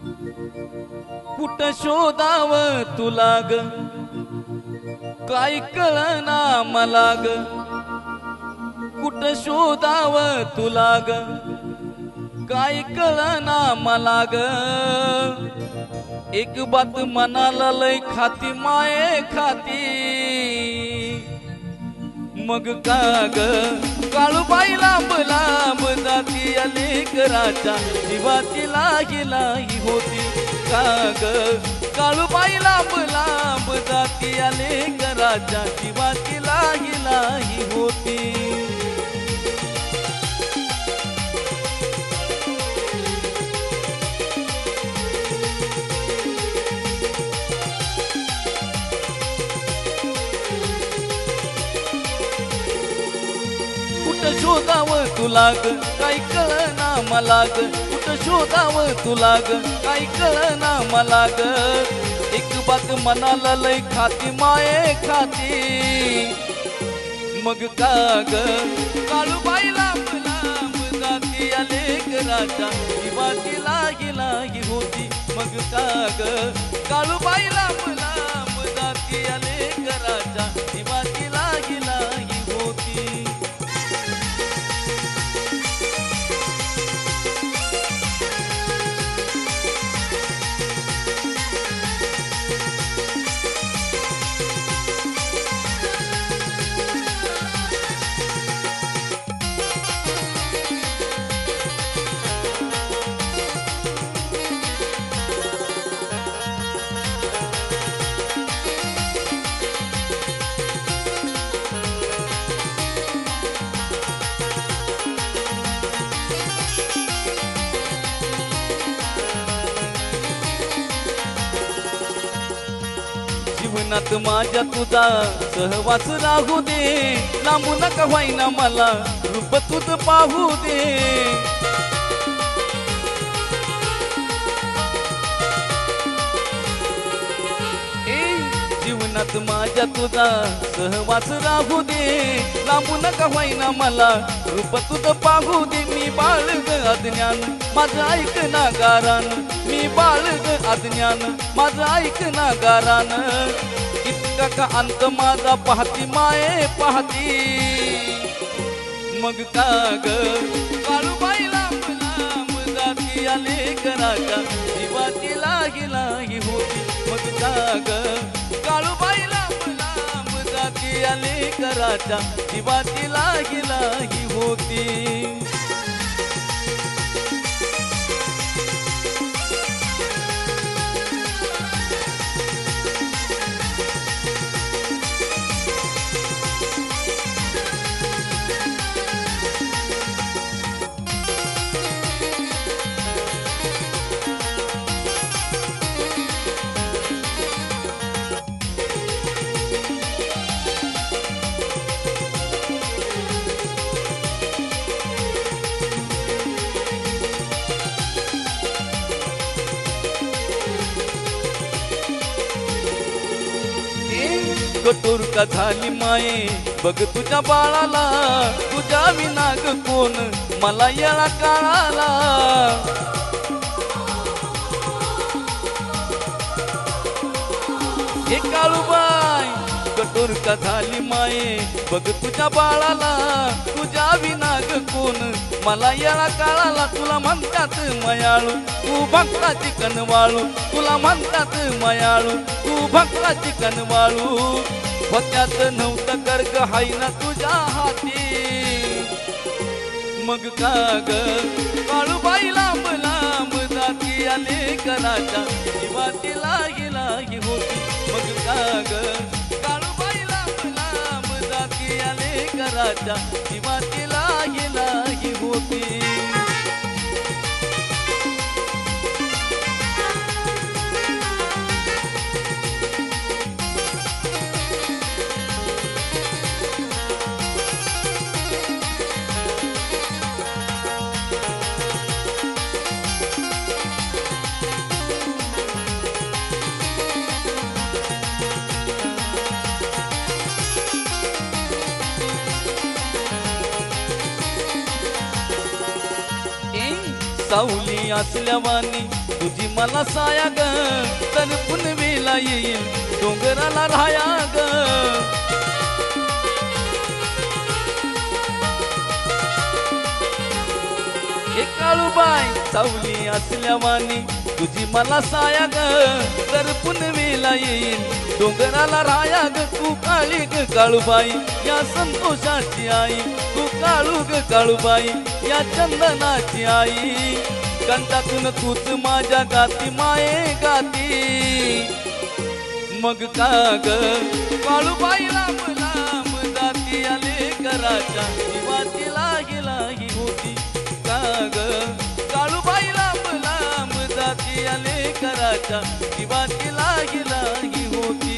कुठं शोधाव तुला ग काय कळना मला ग कुठं शोधाव तुला ग काय कळना मला ग एक बात मनाला लय खाती माये खाती मग का ग काळूबाई लांब लांब जाती अलेकराच्या जीवाची लाही लाही होती का ग काळूबाई लांब लांब जाती अलेकराच्या जीवाची लाही लाही होती कुठं शोधाव तुला ग काही कळना मला ग कुठं शोधाव तुला ग काही कळना मला ग एक बात मनाला लय खाती माये खाती मग का ग काळूबाई लांब लांब जाती अलेकराच्या जीवाची लाही लाही होती मग का ग काळूबाई लांब लांब जाती अलेकराच्या जीवाची लाही लाही होती जीवनात माझ्या तुझा सहवास राहू दे लांबू नका व्हायना मला रूप तुझ पाहू दे जीवनात माझ्या तुझा सहवास राहू दे लांबू नका व्हायना मला रूप तुझ पाहू दे मी बाळग अज्ञान माझं ऐक ना गारान मी बाळग अज्ञान माझं ऐक ना गारान इतका का अंत माझा पाहती माये पाहती मग का ग काळूबाई लांब लांब जाती अलेकराच्या जीवाची लाही लाही होती मग का ग काळूबाई लांब लांब जाती अलेकराच्या जीवाची लाही लाही होती कठोर का झाली माये बघ तुझ्या बाळाला तुझ्या विनाग कोण मला येळा काळाला हे काळूबाई कठोर का झाली माये बघ तुझ्या बाळाला तुझ्या विनाग कोण मला येळा काळाला तुला म्हणतात मयाळू तू भक्ताची कनवाळू तुला म्हणतात मयाळू तू भक्ताची कनवाळू होत्यात नव्हतं गर्ग हाय ना तुझ्या हाती मग का ग काळूबाई लांब लांब जाती अलेकराच्या जीवाची लाही लाही होती मग का ग काळूबाई लांब लांब जाती अलेकराच्या जीवाची लाही लाही होती सावली असल्यावानी तुझी मला साया ग तर पुनवेला येईल डोंगराला राया ग काळूबाई सावली असल्यावानी तुझी मला साया ग तर पुनवेला येईल डोंगराला राया ग तू काळी ग काळूबाई या संतोषाची आई तू काळू ग काळूबाई या चंदनाची आई कंठातून तूच माझ्या गाती माये गाती मग का ग काळूबाई लांब लांब जाती आले कराच्या जीवाची लागी लागी होती का ग काळूबाई लांब लांब जाती आले कराच्या जीवाची लागी लागी होती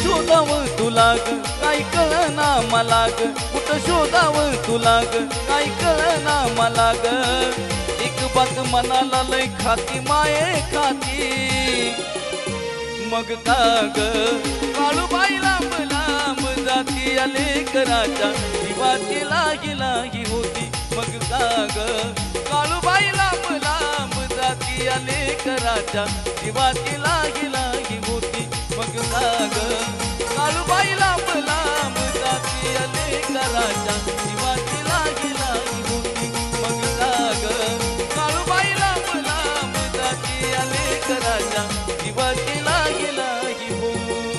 शोधाव तुला ग काय कळना मला ग कुठं शोधाव तुला ग काय कळना मला ग एक बात मनाला लय खाती माये खाती मग का ग काळूबाई लांब लांब जाती आले कराच्या जीवाची लागी लागी होती मग का ग काळूबाई लांब लांब जाती आले कराच्या जीवाची लागी लागी होती मग का ग काळूबाई लांब लांब जाती आले कराच्या जीवाची लागी लागी होती मग का ग काळूबाई लांब लांब जाती आले कराच्या जीवाची लागी लागी होती